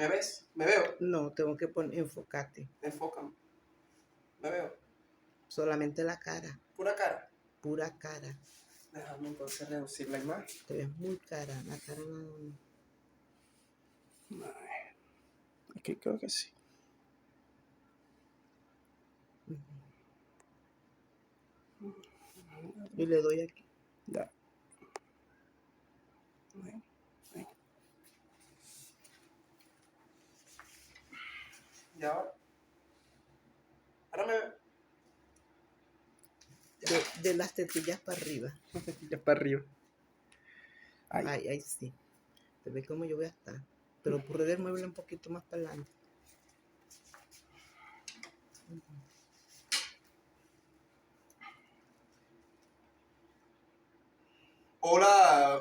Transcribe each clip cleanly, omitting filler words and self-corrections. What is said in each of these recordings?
¿Me ves? ¿Me veo? No, tengo que enfocarte. Enfócame. ¿Me veo? Solamente la cara, Pura cara. pura cara. Déjame entonces reducir la imagen. Te ves muy cara, la cara no. Aquí creo que sí. Y le doy aquí. Ya. ¿Y ahora? Ahora me veo. De las tetillas para arriba. Ya para arriba. Ahí sí. Te ves como yo voy a estar. Pero por el mueble un poquito más para adelante. Hola,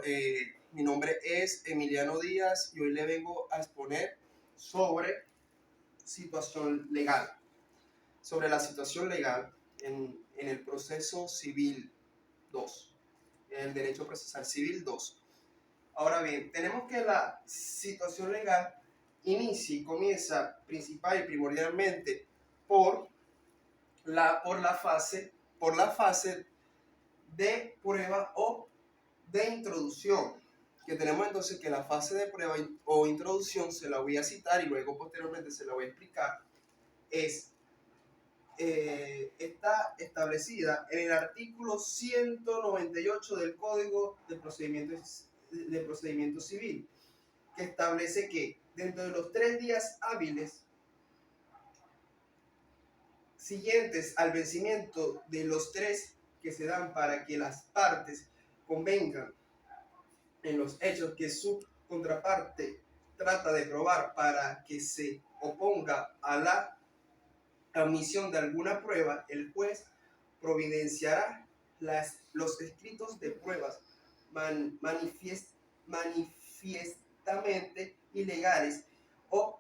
mi nombre es Emiliano Díaz y hoy le vengo a exponer sobre situación legal, sobre la situación legal en el proceso civil 2, en el derecho procesal civil 2. Ahora bien, tenemos que la situación legal inicia y comienza principal y primordialmente por la fase de prueba o de introducción, que tenemos entonces que la fase de prueba o introducción, se la voy a citar y luego posteriormente se la voy a explicar, está establecida en el artículo 198 del Código de Procedimiento Civil, que establece que dentro de los 3 días hábiles siguientes al vencimiento de los 3 que se dan para que las partes convengan en los hechos que su contraparte trata de probar para que se oponga a la admisión de alguna prueba, el juez providenciará los escritos de pruebas manifiestamente ilegales o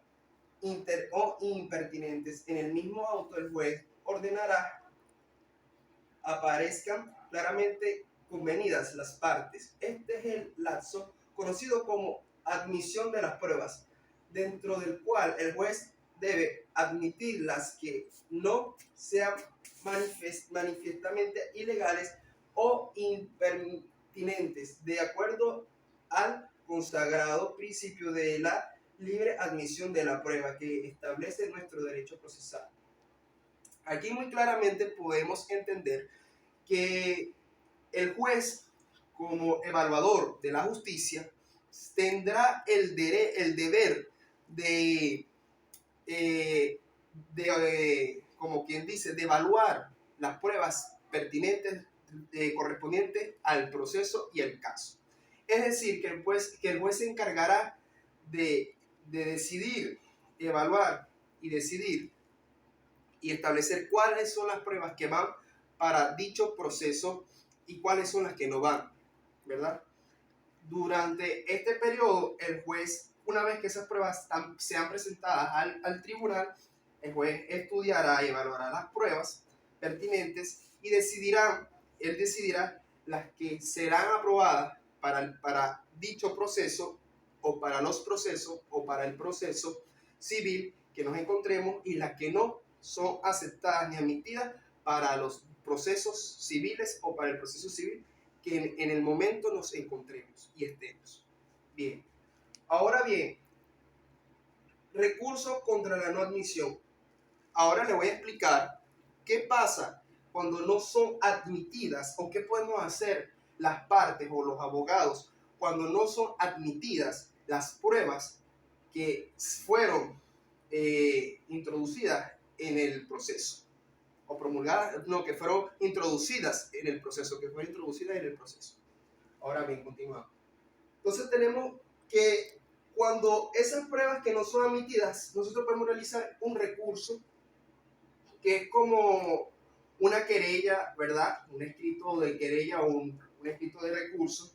impertinentes. En el mismo auto, el juez ordenará aparezcan claramente convenidas las partes. Este es el lapso conocido como admisión de las pruebas, dentro del cual el juez debe admitir las que no sean manifiestamente ilegales o impertinentes, de acuerdo al consagrado principio de la libre admisión de la prueba que establece nuestro derecho procesal. Aquí muy claramente podemos entender que el juez, como evaluador de la justicia, tendrá el deber como quien dice, de evaluar las pruebas pertinentes correspondientes al proceso y el caso. Es decir, que el juez se encargará de decidir, evaluar y decidir y establecer cuáles son las pruebas que van para dicho proceso y cuáles son las que no van, ¿verdad? Durante este periodo, el juez, una vez que esas pruebas sean presentadas al tribunal, el juez estudiará y evaluará las pruebas pertinentes y él decidirá las que serán aprobadas para dicho proceso o para los procesos o para el proceso civil que nos encontremos y las que no son aceptadas ni admitidas para los procesos civiles o para el proceso civil que en el momento nos encontremos y estemos. Bien. Ahora bien, recurso contra la no admisión. Ahora le voy a explicar qué pasa cuando no son admitidas o qué podemos hacer las partes o los abogados cuando no son admitidas las pruebas que fueron introducidas en el proceso o promulgadas, no, que fueron introducidas en el proceso, Ahora bien, continuamos. Entonces tenemos que cuando esas pruebas que no son admitidas, nosotros podemos realizar un recurso que es como una querella, ¿verdad? Un escrito de querella o un escrito de recurso,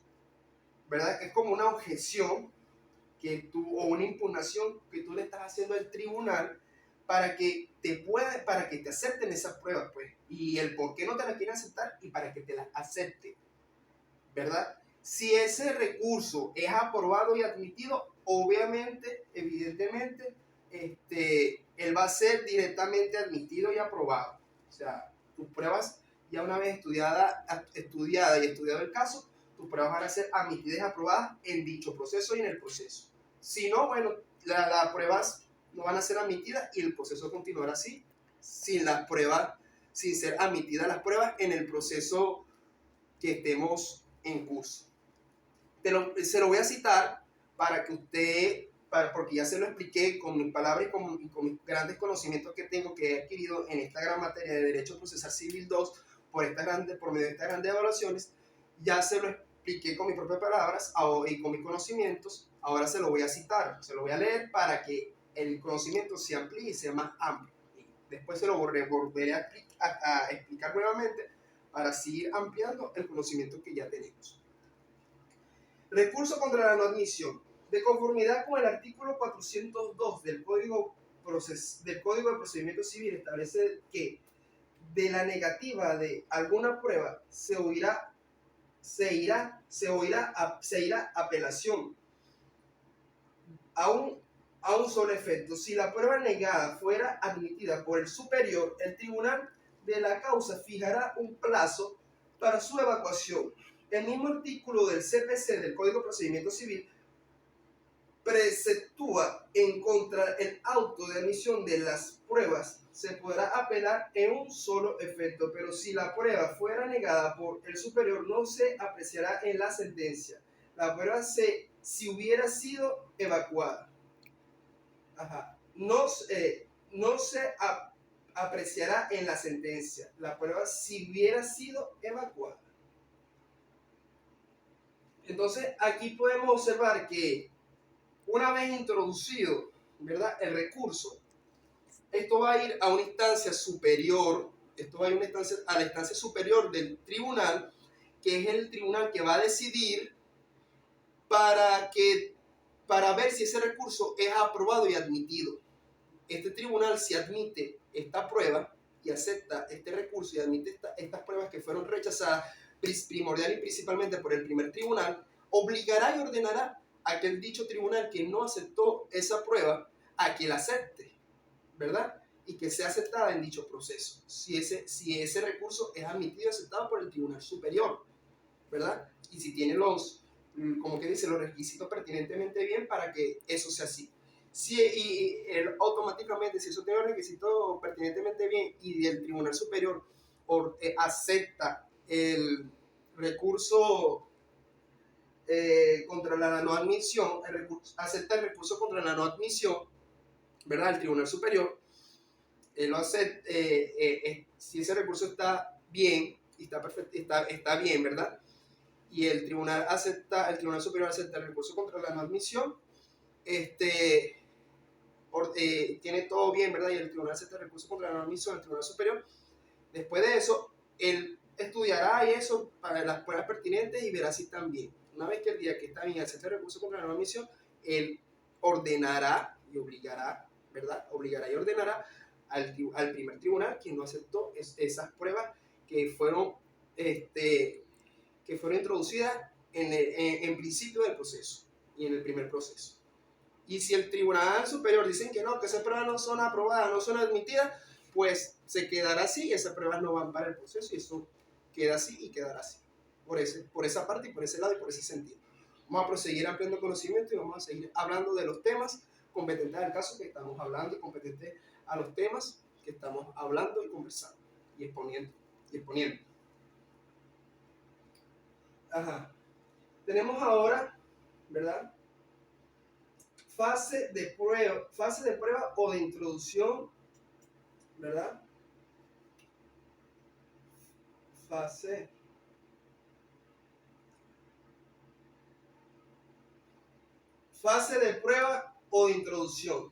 ¿verdad? Que es como una objeción o una impugnación que tú le estás haciendo al tribunal para que te acepten esas pruebas, pues, y el por qué no te las quieren aceptar y para que te las acepten, ¿verdad? Si ese recurso es aprobado y admitido, obviamente, evidentemente, él va a ser directamente admitido y aprobado. O sea, tus pruebas, ya una vez estudiada y estudiado el caso, tus pruebas van a ser admitidas y aprobadas en dicho proceso y en el proceso. Si no, bueno, las pruebas no van a ser admitidas y el proceso continuará así, sin las pruebas, sin ser admitidas las pruebas en el proceso que estemos en curso. Se lo voy a citar para que usted, porque ya se lo expliqué con mis palabras y con mis grandes conocimientos que tengo, que he adquirido en esta gran materia de Derecho Procesal Civil 2, por medio de estas grandes evaluaciones, ya se lo expliqué con mis propias palabras y con mis conocimientos. Ahora se lo voy a citar, se lo voy a leer para que el conocimiento se amplíe y sea más amplio. Después se lo volveré a explicar nuevamente para seguir ampliando el conocimiento que ya tenemos. Recurso contra la no admisión. De conformidad con el artículo 402 del Código de Procedimiento Civil, establece que de la negativa de alguna prueba se irá apelación a un solo efecto. Si la prueba negada fuera admitida por el superior, el tribunal de la causa fijará un plazo para su evacuación. El mismo artículo del CPC, del Código de Procedimiento Civil, preceptúa en contra el auto de admisión de las pruebas. Se podrá apelar en un solo efecto, pero si la prueba fuera negada por el superior, no se apreciará en la sentencia. La prueba si hubiera sido evacuada. No se apreciará en la sentencia. La prueba si hubiera sido evacuada. Entonces, aquí podemos observar que una vez introducido, ¿verdad?, el recurso, esto va a ir a una instancia superior, a la instancia superior del tribunal, que es el tribunal que va a decidir para ver si ese recurso es aprobado y admitido. Este tribunal, si admite esta prueba y acepta este recurso y admite estas pruebas que fueron rechazadas primordial y principalmente por el primer tribunal, obligará y ordenará a aquel dicho tribunal que no aceptó esa prueba a que la acepte, ¿verdad? Y que sea aceptada en dicho proceso, si ese recurso es admitido y aceptado por el tribunal superior, ¿verdad? Y si tiene los requisitos pertinentemente bien para que eso sea así. Automáticamente, si eso tiene los requisitos pertinentemente bien y el tribunal superior acepta el recurso contra la no admisión, acepta el recurso contra la no admisión, ¿verdad? El tribunal superior, lo acepta, si ese recurso está bien, está bien, ¿verdad? Y el tribunal superior acepta el recurso contra la no admisión, tiene todo bien, ¿verdad? Y el tribunal acepta el recurso contra la no admisión, el tribunal superior. Después de eso, él estudiará y eso para las pruebas pertinentes y verá si están bien. Una vez que el día que está bien acepta el recurso contra la no admisión, él ordenará y obligará, ¿verdad? Obligará y ordenará al primer tribunal quien no aceptó esas pruebas que fueron introducidas en principio del proceso y en el primer proceso. Y si el tribunal superior dicen que no, que esas pruebas no son aprobadas, no son admitidas, pues se quedará así y esas pruebas no van para el proceso y eso queda así y quedará así. Por esa parte y por ese lado y por ese sentido. Vamos a proseguir ampliando conocimiento y vamos a seguir hablando de los temas competentes al caso que estamos hablando y competentes a los temas que estamos hablando y conversando y exponiendo. Tenemos ahora, ¿verdad?, fase de prueba o de introducción, ¿verdad? Fase de prueba o de introducción.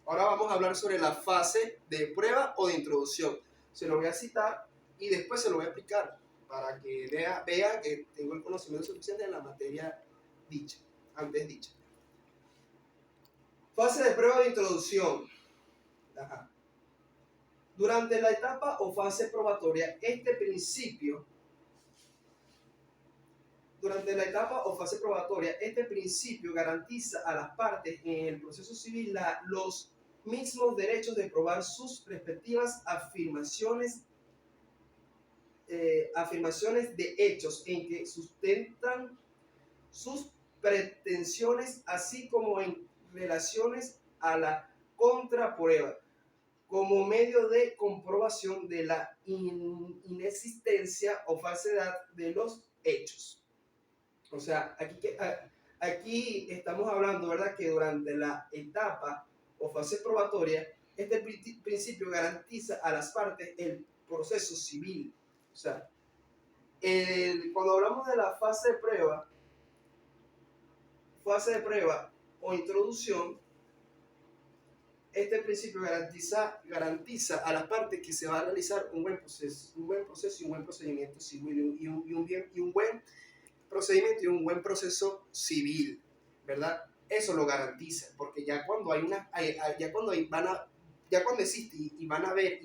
Ahora vamos a hablar sobre la fase de prueba o de introducción. Se lo voy a citar y después se lo voy a explicar para que vea que tengo el conocimiento suficiente en la materia antes dicha. Fase de prueba de introducción. Durante la etapa o fase probatoria, este principio durante la etapa o fase probatoria, este principio garantiza a las partes en el proceso civil los mismos derechos de probar sus respectivas afirmaciones de hechos en que sustentan sus pretensiones, así como en relaciones a la contraprueba, como medio de comprobación de la inexistencia o falsedad de los hechos. O sea, aquí estamos hablando, ¿verdad?, que durante la etapa o fase probatoria, este principio garantiza a las partes el proceso civil. O sea, cuando hablamos de la fase de prueba o introducción, este principio garantiza a las partes que se va a realizar un buen proceso y un buen procedimiento civil y un buen procedimiento y un buen proceso civil, ¿verdad? Eso lo garantiza, porque ya cuando existe y van a ver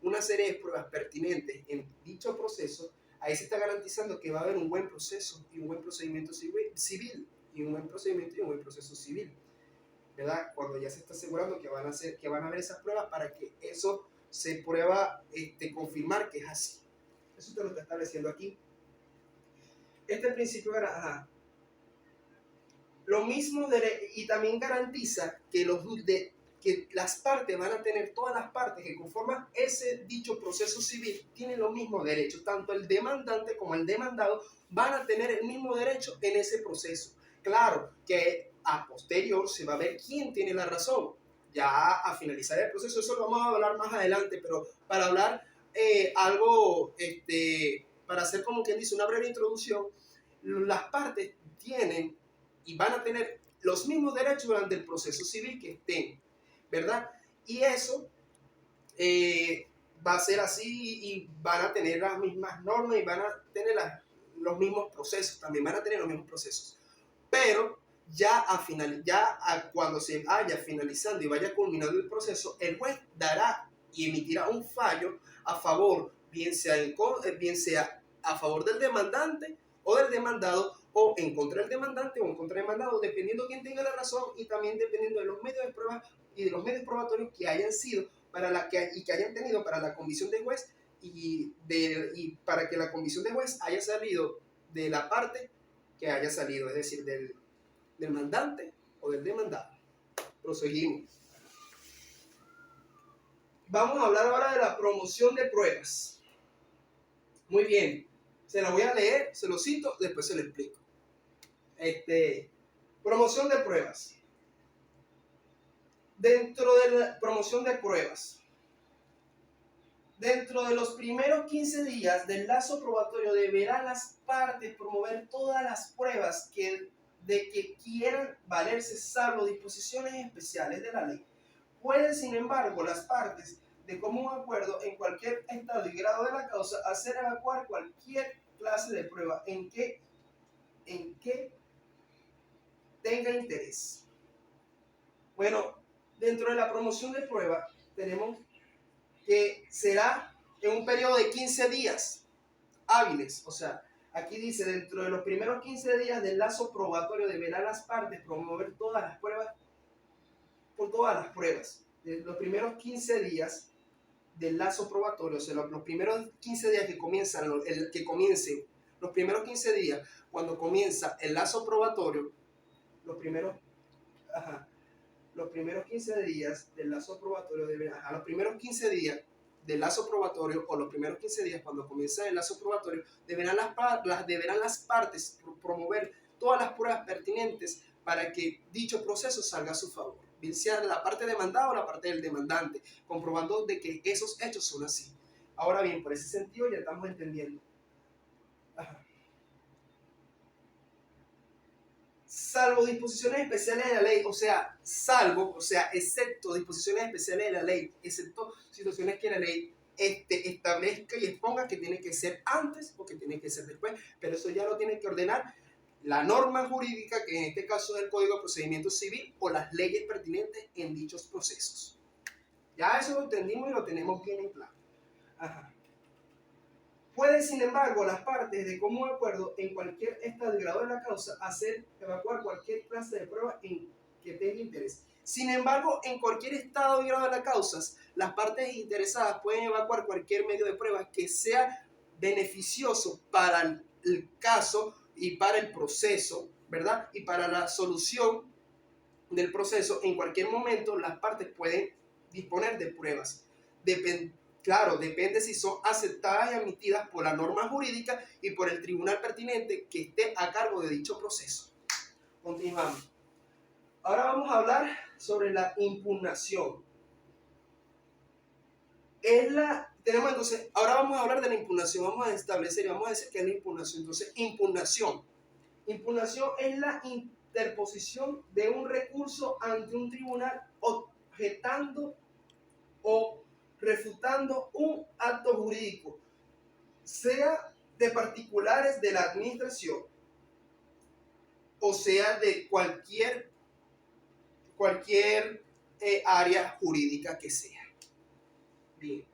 una serie de pruebas pertinentes en dicho proceso, ahí se está garantizando que va a haber un buen proceso y un buen procedimiento civil y un buen procedimiento y un buen proceso civil, ¿verdad? Cuando ya se está asegurando que van a haber esas pruebas para que eso se prueba, confirmar que es así. Eso te lo está estableciendo aquí. Este principio lo mismo y también garantiza que las partes van a tener, todas las partes que conforman ese dicho proceso civil tienen los mismos derechos, tanto el demandante como el demandado van a tener el mismo derecho en ese proceso. Claro que a posterior se va a ver quién tiene la razón, ya a finalizar el proceso, eso lo vamos a hablar más adelante, pero para hablar algo, para hacer como quien dice una breve introducción, las partes tienen y van a tener los mismos derechos durante el proceso civil que estén, ¿verdad? Y eso va a ser así y van a tener las mismas normas y van a tener los mismos procesos, también van a tener los mismos procesos. Pero cuando se vaya finalizando y vaya culminando el proceso, el juez dará y emitirá un fallo a favor, bien sea a favor del demandante o del demandado, o en contra del demandante o en contra del demandado, dependiendo quién tenga la razón y también dependiendo de los medios de prueba y de los medios probatorios que hayan sido que hayan tenido para la convicción del juez y para que la convicción del juez haya salido de la parte que haya salido, es decir, del mandante o del demandado. Proseguimos. Vamos a hablar ahora de la promoción de pruebas. Muy bien, se la voy a leer, se lo cito, después se lo explico. Promoción de pruebas. Dentro de la promoción de pruebas, dentro de los primeros 15 días del lazo probatorio deberán las partes promover todas las pruebas de que quieran valerse, salvo disposiciones especiales de la ley. Pueden, sin embargo, las partes, de común acuerdo en cualquier estado y grado de la causa, hacer evacuar cualquier clase de prueba en que tenga interés. Bueno, dentro de la promoción de prueba tenemos que será en un periodo de 15 días hábiles. O sea, aquí dice, dentro de los primeros 15 días del lazo probatorio deberán las partes promover todas las pruebas, por todas las pruebas. De los primeros 15 días del lazo probatorio, o sea, los primeros 15 días los primeros 15 días, cuando comienza el lazo probatorio, los primeros 15 días del lazo probatorio los primeros 15 días del lazo probatorio o los primeros 15 días cuando comienza el lazo probatorio, deberán las partes promover todas las pruebas pertinentes para que dicho proceso salga a su favor, bien sea de la parte demandada o la parte del demandante, comprobando de que esos hechos son así. Ahora bien, por ese sentido ya estamos entendiendo. Salvo disposiciones especiales de la ley, excepto disposiciones especiales de la ley, excepto situaciones que la ley establezca y exponga que tiene que ser antes o que tiene que ser después, pero eso ya lo tiene que ordenar la norma jurídica, que en este caso es el Código de Procedimiento Civil o las leyes pertinentes en dichos procesos. Ya eso lo entendimos y lo tenemos bien en claro. Puede, sin embargo, las partes de común acuerdo en cualquier estado y grado de la causa hacer evacuar cualquier clase de prueba en que tenga interés. Sin embargo, en cualquier estado y grado de las causas, las partes interesadas pueden evacuar cualquier medio de prueba que sea beneficioso para el caso y para el proceso, ¿verdad? Y para la solución del proceso. En cualquier momento, las partes pueden disponer de pruebas. Claro, depende si son aceptadas y admitidas por la norma jurídica y por el tribunal pertinente que esté a cargo de dicho proceso. Continuamos. Ahora vamos a hablar sobre la impugnación. Ahora vamos a hablar de la impugnación. Vamos a establecer y vamos a decir qué es la impugnación. Entonces, impugnación. Impugnación es la interposición de un recurso ante un tribunal objetando o refutando un acto jurídico, sea de particulares de la administración o sea de cualquier área jurídica que sea. Bien,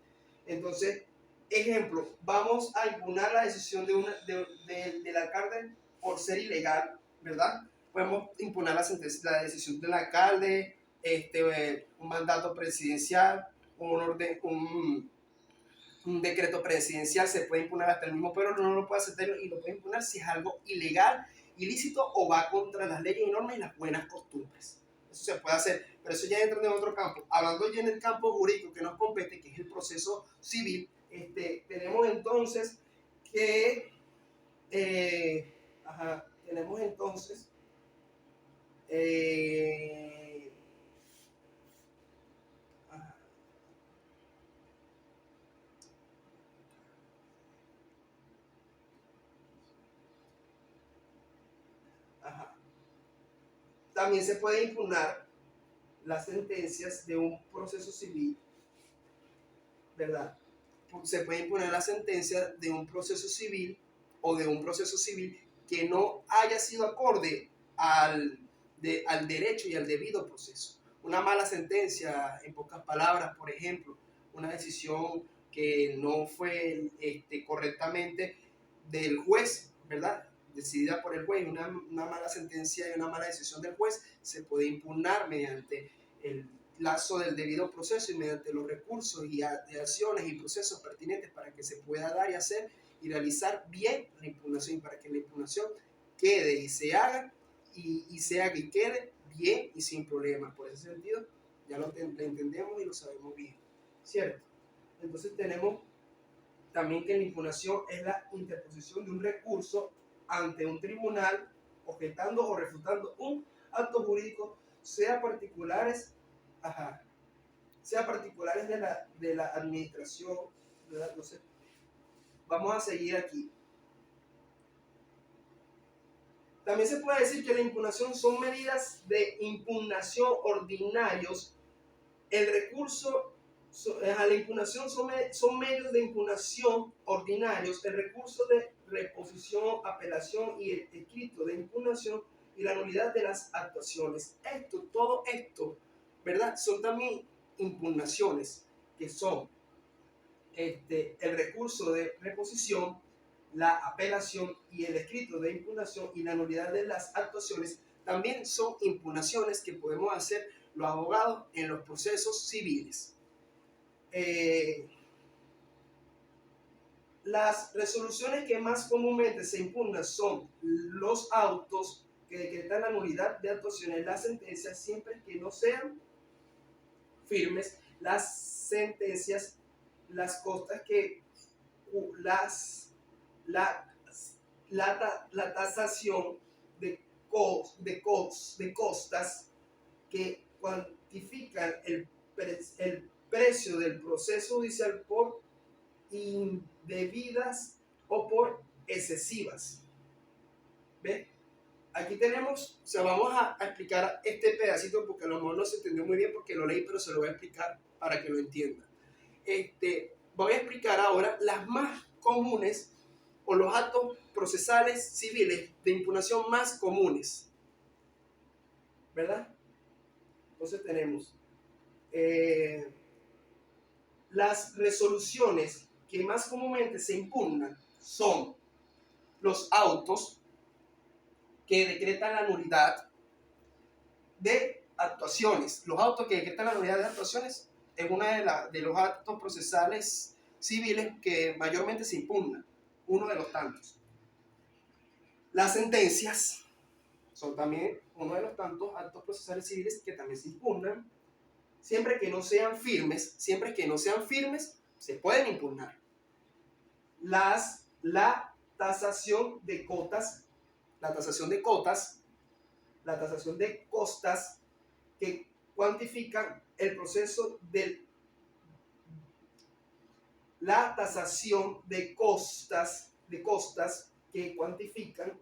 entonces, ejemplo, vamos a impugnar la decisión del alcalde por ser ilegal, ¿verdad? Podemos impugnar la decisión del alcalde, un mandato presidencial, un decreto presidencial, se puede impugnar hasta el mismo, pero no lo puede aceptar y lo puede impugnar si es algo ilegal, ilícito o va contra las leyes y normas y las buenas costumbres. Eso se puede hacer, pero eso ya entra en otro campo. Hablando ya en el campo jurídico que nos compete, que es el proceso civil, tenemos entonces que tenemos entonces también se puede impugnar las sentencias de un proceso civil, ¿verdad? Se puede imponer la sentencia de un proceso civil o de un proceso civil que no haya sido acorde al derecho y al debido proceso. Una mala sentencia, en pocas palabras, por ejemplo, una decisión que no fue correctamente del juez, ¿verdad? Decidida por el juez, una mala sentencia y una mala decisión del juez se puede impugnar mediante el lazo del debido proceso y mediante los recursos y acciones y procesos pertinentes para que se pueda dar y hacer y realizar bien la impugnación y para que la impugnación quede y se haga y se haga y quede bien y sin problemas. Por ese sentido, ya lo entendemos y lo sabemos bien, ¿cierto? Entonces tenemos también que la impugnación es la interposición de un recurso ante un tribunal objetando o refutando un acto jurídico, sea particulares de la administración, ¿verdad? Entonces, vamos a seguir aquí. También se puede decir que la impugnación son medidas de impugnación ordinarios. El recurso a la impugnación son medios de impugnación ordinarios. El recurso de reposición, apelación y el escrito de impugnación y la nulidad de las actuaciones. Todo esto, ¿verdad? Son también impugnaciones que son el recurso de reposición, la apelación y el escrito de impugnación y la nulidad de las actuaciones. También son impugnaciones que podemos hacer los abogados en los procesos civiles. Las resoluciones que más comúnmente se impugnan son los autos que decretan la nulidad de actuaciones, las sentencias siempre que no sean firmes, las sentencias, las costas que la tasación de costas que cuantifican el precio del proceso judicial por indebidas o por excesivas. ¿Ve? Aquí tenemos, vamos a explicar este pedacito porque a lo mejor no se entendió muy bien porque lo leí, pero se lo voy a explicar para que lo entienda. Voy a explicar ahora las más comunes o los actos procesales civiles de impugnación más comunes, ¿verdad? Entonces tenemos las resoluciones que más comúnmente se impugnan son los autos que decretan la nulidad de actuaciones. Los autos que decretan la nulidad de actuaciones es uno de los actos procesales civiles que mayormente se impugnan, uno de los tantos. Las sentencias son también uno de los tantos actos procesales civiles que también se impugnan, siempre que no sean firmes, se pueden impugnar. La tasación de cotas, la tasación de costas que cuantifican el proceso del la tasación de costas que cuantifican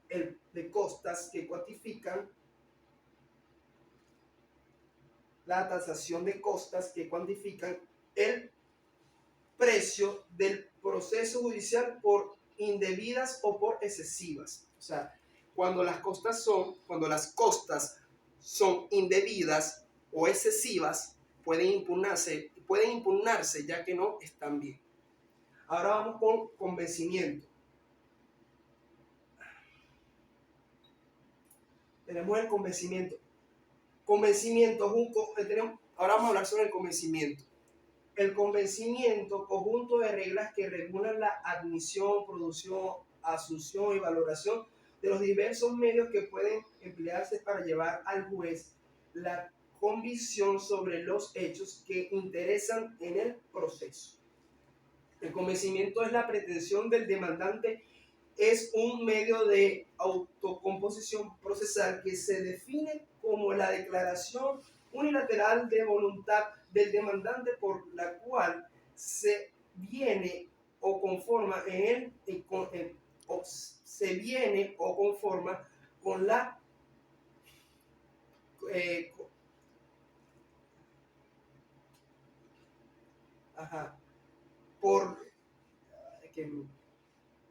la tasación de costas que cuantifican el precio del proceso judicial por indebidas o por excesivas. O sea, cuando las costas son indebidas o excesivas, pueden impugnarse ya que no están bien. Ahora vamos con convencimiento. Tenemos el convencimiento. Ahora vamos a hablar sobre el convencimiento. El convencimiento, conjunto de reglas que regulan la admisión, producción, asunción y valoración de los diversos medios que pueden emplearse para llevar al juez la convicción sobre los hechos que interesan en el proceso. El convencimiento es la pretensión del demandante, es un medio de autocomposición procesal que se define como la declaración unilateral de voluntad del demandante por la cual se viene o conforma con la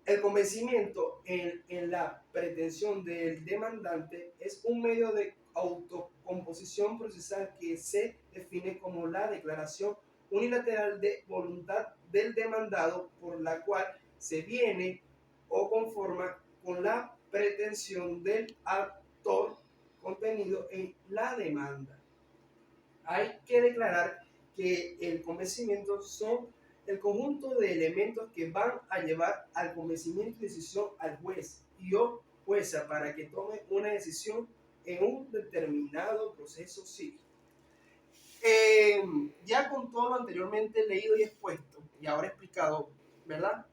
el convencimiento en la pretensión del demandante es un medio de autocomposición procesal que se define como la declaración unilateral de voluntad del demandado por la cual se viene o conforma con la pretensión del actor contenido en la demanda. Hay que declarar que el convencimiento son el conjunto de elementos que van a llevar al convencimiento y decisión al juez y o jueza para que tome una decisión en un determinado proceso civil. Ya con todo lo anteriormente leído y expuesto y ahora explicado, ¿verdad?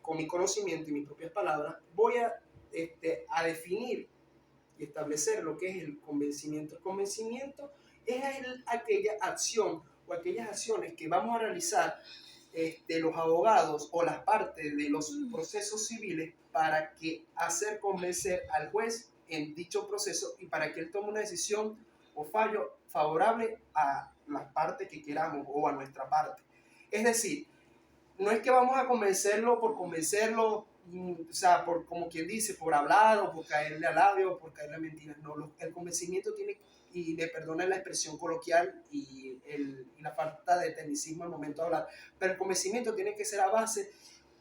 Con mi conocimiento y mis propias palabras, voy a definir y establecer lo que es el convencimiento. El convencimiento es aquella acción o aquellas acciones que vamos a realizar los abogados o las partes de los procesos civiles para que hacer convencer al juez en dicho proceso y para que él tome una decisión o fallo favorable a las partes que queramos o a nuestra parte. Es decir, no es que vamos a convencerlo por convencerlo, o sea, por, como quien dice, por hablar o por caerle al labio o por caerle a mentiras. No, el convencimiento tiene, y me perdonen la expresión coloquial y la falta de tecnicismo al momento de hablar, pero el convencimiento tiene que ser a base,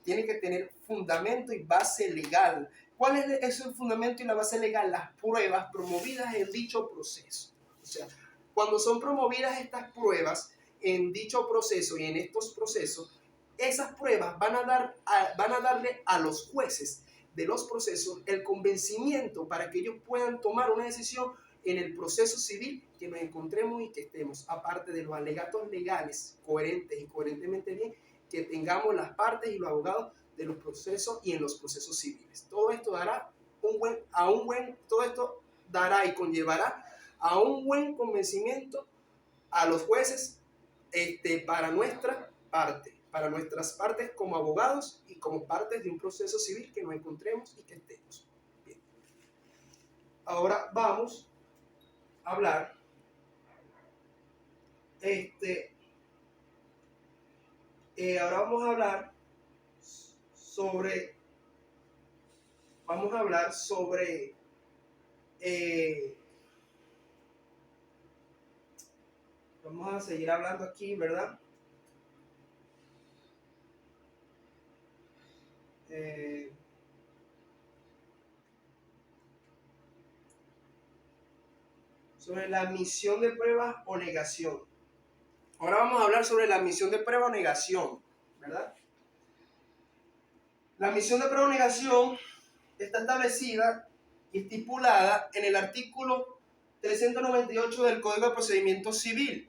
tiene que tener fundamento y base legal. ¿Cuál es ese fundamento y la base legal? Las pruebas promovidas en dicho proceso. O sea, cuando son promovidas estas pruebas en dicho proceso y en estos procesos, esas pruebas van a darle a los jueces de los procesos el convencimiento para que ellos puedan tomar una decisión en el proceso civil que nos encontremos y que estemos, aparte de los alegatos legales coherentes y coherentemente bien, que tengamos las partes y los abogados de los procesos y en los procesos civiles. Todo esto dará todo esto dará y conllevará a un buen convencimiento a los jueces para nuestra parte, para nuestras partes como abogados y como partes de un proceso civil que nos encontremos y que estemos. Bien. Ahora vamos a hablar sobre vamos a seguir hablando aquí, ¿verdad? sobre la admisión de pruebas o negación. Ahora vamos a hablar sobre la admisión de prueba o negación, ¿verdad? La admisión de prueba o negación está establecida y estipulada en el artículo 398 del Código de Procedimiento Civil,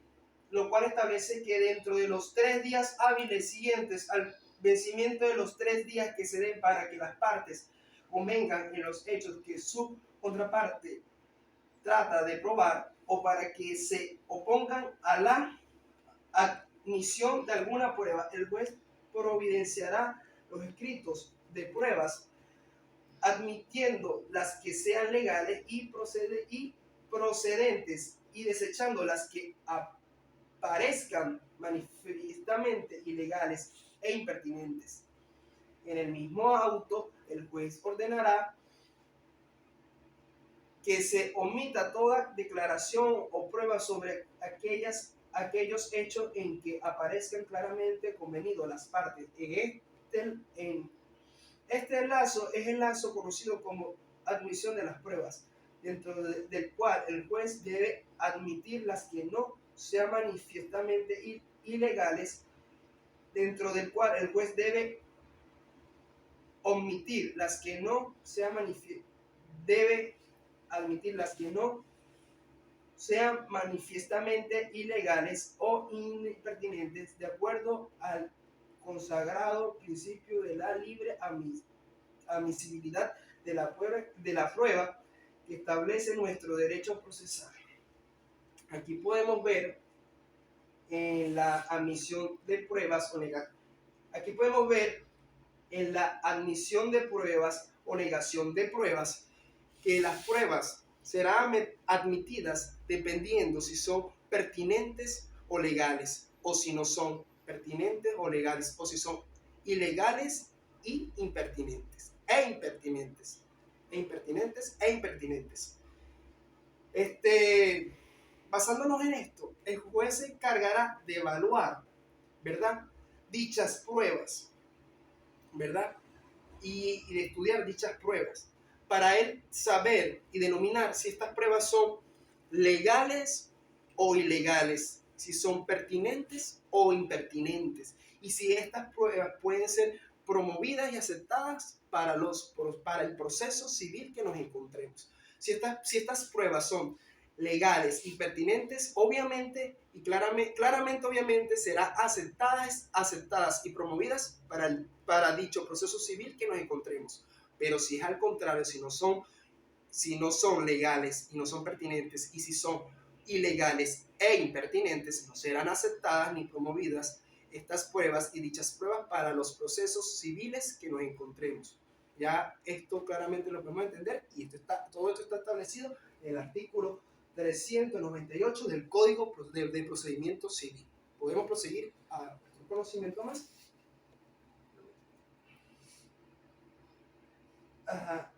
lo cual establece que dentro de los 3 días hábiles siguientes al vencimiento de los 3 días que se den para que las partes convengan en los hechos que su contraparte trata de probar o para que se opongan a la admisión de alguna prueba, el juez providenciará los escritos de pruebas admitiendo las que sean legales y procedentes y desechando las que parezcan manifiestamente ilegales e impertinentes. En el mismo auto, el juez ordenará que se omita toda declaración o prueba sobre aquellos hechos en que aparezcan claramente convenido las partes. Este lazo es el lazo conocido como admisión de las pruebas, dentro del cual el juez debe admitir las que no sean manifiestamente ilegales, dentro del cual el juez debe omitir las que no sean manifiestamente ilegales o impertinentes, de acuerdo al consagrado principio de la libre admisibilidad de la prueba que establece nuestro derecho procesal. Aquí podemos ver en la admisión de pruebas o negación. Aquí podemos ver en la admisión de pruebas o negación de pruebas que las pruebas serán admitidas dependiendo si son pertinentes o legales, o si no son pertinentes o legales, o si son ilegales y impertinentes, basándonos en esto, el juez se encargará de evaluar, ¿verdad?, dichas pruebas, ¿verdad?, y de estudiar dichas pruebas para él saber y denominar si estas pruebas son legales o ilegales, si son pertinentes o impertinentes, y si estas pruebas pueden ser promovidas y aceptadas para el proceso civil que nos encontremos. Si estas pruebas son legales y pertinentes, obviamente y claramente obviamente serán aceptadas y promovidas para dicho proceso civil que nos encontremos. Pero si es al contrario, si no son legales y no son pertinentes, y si son ilegales e impertinentes, no serán aceptadas ni promovidas estas pruebas y dichas pruebas para los procesos civiles que nos encontremos. Ya esto claramente lo podemos entender, y todo esto está establecido en el artículo 398 del Código de Procedimiento Civil. Podemos proseguir a otro conocimiento más. Ajá.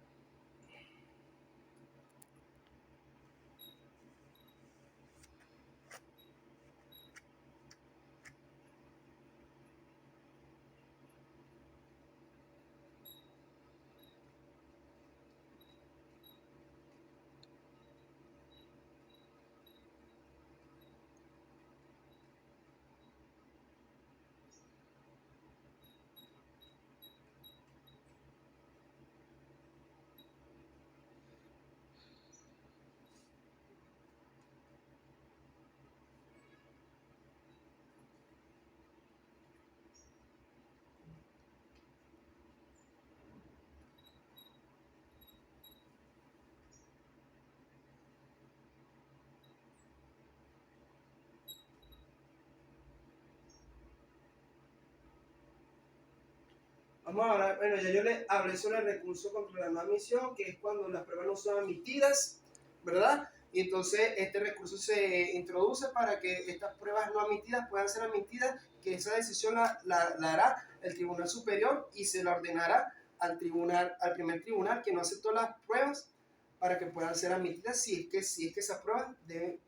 Vamos a hablar, bueno, ya yo les hablé sobre el recurso contra la no admisión, que es cuando las pruebas no son admitidas, ¿verdad? Y entonces este recurso se introduce para que estas pruebas no admitidas puedan ser admitidas, que esa decisión la hará el Tribunal Superior y se la ordenará al primer tribunal que no aceptó las pruebas para que puedan ser admitidas, si es que esas pruebas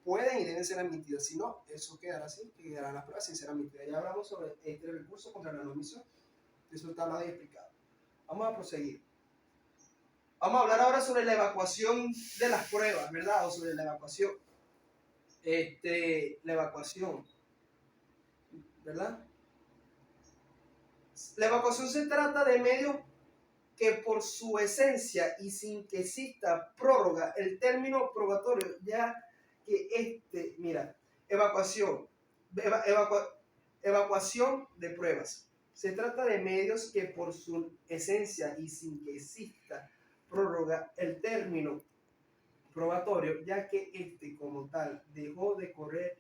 pueden y deben ser admitidas. Si no, eso quedará así, quedarán las pruebas sin ser admitidas. Ya hablamos sobre este recurso contra la no admisión. Eso está más explicado. Vamos a proseguir. Vamos a hablar ahora sobre la evacuación de las pruebas, ¿verdad? O sobre la evacuación. La evacuación, ¿verdad? La evacuación se trata de medios que por su esencia y sin que exista prórroga, el término probatorio, ya que mira, evacuación de pruebas. Se trata de medios que por su esencia y sin que exista prórroga, el término probatorio, ya que como tal dejó de correr,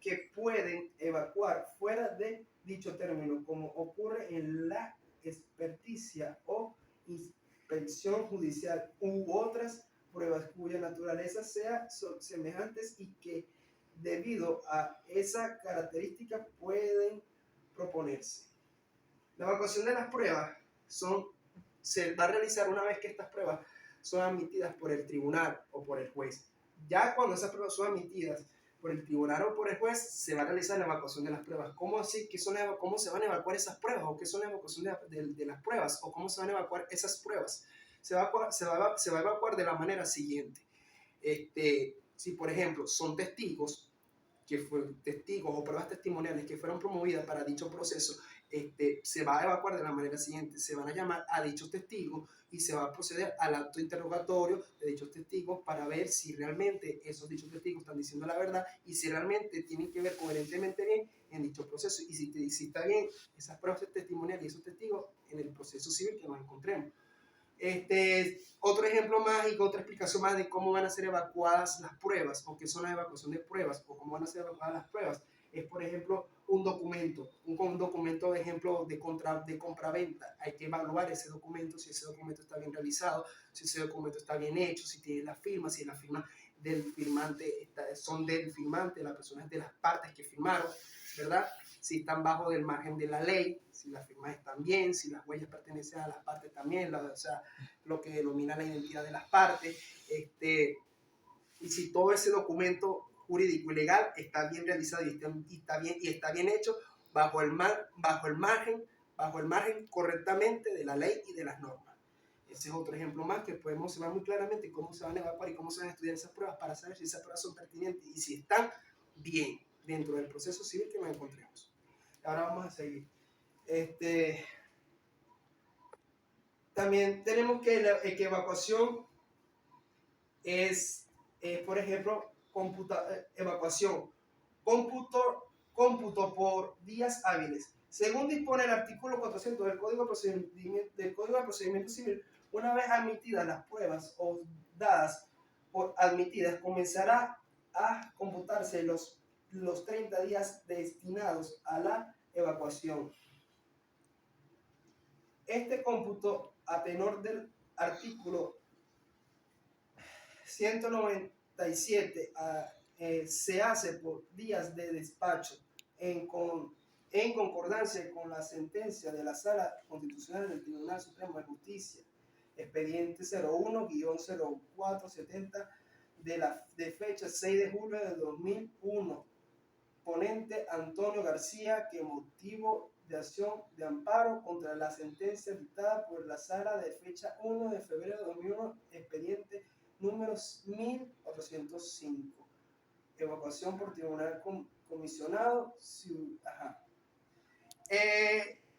que pueden evacuar fuera de dicho término, como ocurre en la experticia o inspección judicial u otras pruebas cuya naturaleza sea semejantes y que debido a esa característica pueden proponerse. La evacuación de las pruebas se va a realizar una vez que estas pruebas son admitidas por el tribunal o por el juez. Ya cuando esas pruebas son admitidas por el tribunal o por el juez, se va a realizar la evacuación de las pruebas. ¿Cómo así? ¿Cómo se van a evacuar esas pruebas? ¿O qué son la evacuación de las pruebas? ¿O cómo se van a evacuar esas pruebas? Se va a evacuar de la manera siguiente. Si, por ejemplo, son testigos o pruebas testimoniales que fueron promovidas para dicho proceso, se va a evacuar de la manera siguiente. Se van a llamar a dichos testigos y se va a proceder al acto interrogatorio de dichos testigos para ver si realmente esos dichos testigos están diciendo la verdad y si realmente tienen que ver coherentemente bien en dicho proceso y si está bien esas pruebas testimoniales y esos testigos en el proceso civil que nos encontremos. Otro ejemplo más y otra explicación más de cómo van a ser evacuadas las pruebas o qué son las evacuaciones de pruebas o cómo van a ser evacuadas las pruebas es, por ejemplo, un documento de ejemplo de compraventa. Hay que evaluar ese documento, si ese documento está bien realizado, si ese documento está bien hecho, si tiene la firma, si la firma del firmante son del firmante, las personas de las partes que firmaron, ¿verdad? Si están bajo del margen de la ley, si las firmas están bien, si las huellas pertenecen a las partes también, o sea, lo que denomina la identidad de las partes, y si todo ese documento jurídico y legal está bien realizado y está bien hecho bajo el margen correctamente de la ley y de las normas. Ese es otro ejemplo más que podemos observar muy claramente cómo se van a evacuar y cómo se van a estudiar esas pruebas para saber si esas pruebas son pertinentes y si están bien dentro del proceso civil que nos encontremos. Ahora vamos a seguir. También tenemos que evacuación es, por ejemplo, evacuación, cómputo por días hábiles. Según dispone el artículo 400 del Código de Procedimiento Civil, una vez admitidas las pruebas o dadas por admitidas, comenzará a computarse los 30 días destinados a la evacuación. Este cómputo, a tenor del artículo 197, se hace por días de despacho en concordancia con la sentencia de la Sala Constitucional del Tribunal Supremo de Justicia, expediente 01-0470 de fecha 6 de julio de 2001. Ponente Antonio García, que motivo de acción de amparo contra la sentencia dictada por la Sala de fecha 1 de febrero de 2001, expediente número 1405. Evacuación por tribunal comisionado.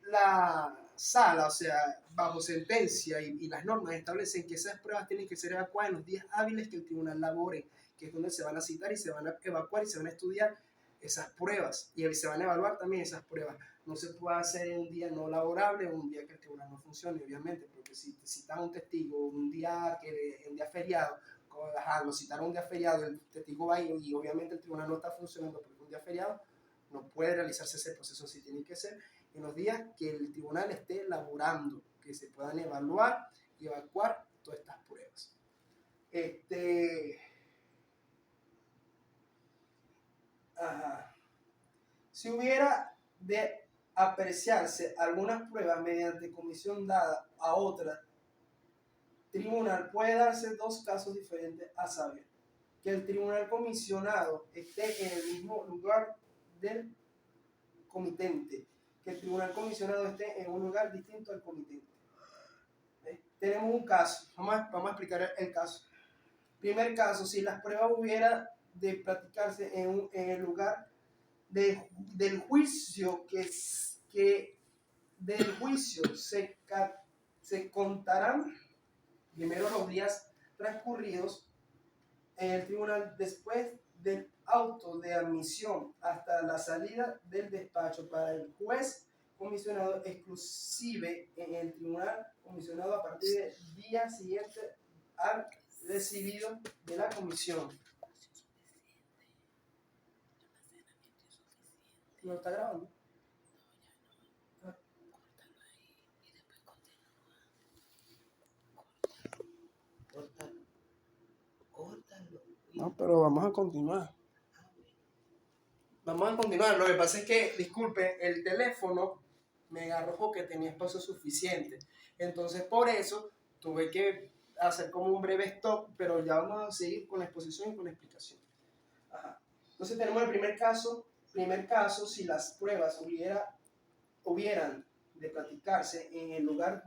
La sala, o sea, bajo sentencia y las normas establecen que esas pruebas tienen que ser evacuadas en los días hábiles que el tribunal labore, que es donde se van a citar y se van a evacuar y se van a estudiar esas pruebas y se van a evaluar también esas pruebas. No se puede hacer en un día no laborable o un día que el tribunal no funcione, obviamente, porque si citan un testigo un día feriado, lo citaron un día feriado, el testigo va y obviamente el tribunal no está funcionando porque un día feriado, no puede realizarse ese proceso. Así tiene que ser en los días que el tribunal esté laborando, que se puedan evaluar y evacuar todas estas pruebas. Si hubiera de apreciarse algunas pruebas mediante comisión dada a otra tribunal, puede darse dos casos diferentes, a saber, que el tribunal comisionado esté en el mismo lugar del comitente que el tribunal comisionado esté en un lugar distinto al comitente. Tenemos un caso, vamos a explicar el caso. Primer caso, si las pruebas hubieran de practicarse en el lugar del juicio del juicio se contarán primero los días transcurridos en el tribunal después del auto de admisión hasta la salida del despacho para el juez comisionado, exclusive en el tribunal comisionado a partir del día siguiente al recibido de la comisión. ¿No está grabando? Córtalo. No, pero vamos a continuar. Vamos a continuar. Lo que pasa es que, disculpe, el teléfono me arrojó que tenía espacio suficiente. Entonces, por eso tuve que hacer como un breve stop, pero ya vamos a seguir con la exposición y con la explicación. Ajá. Entonces, tenemos el primer caso. Primer caso, si las pruebas hubieran de practicarse en el lugar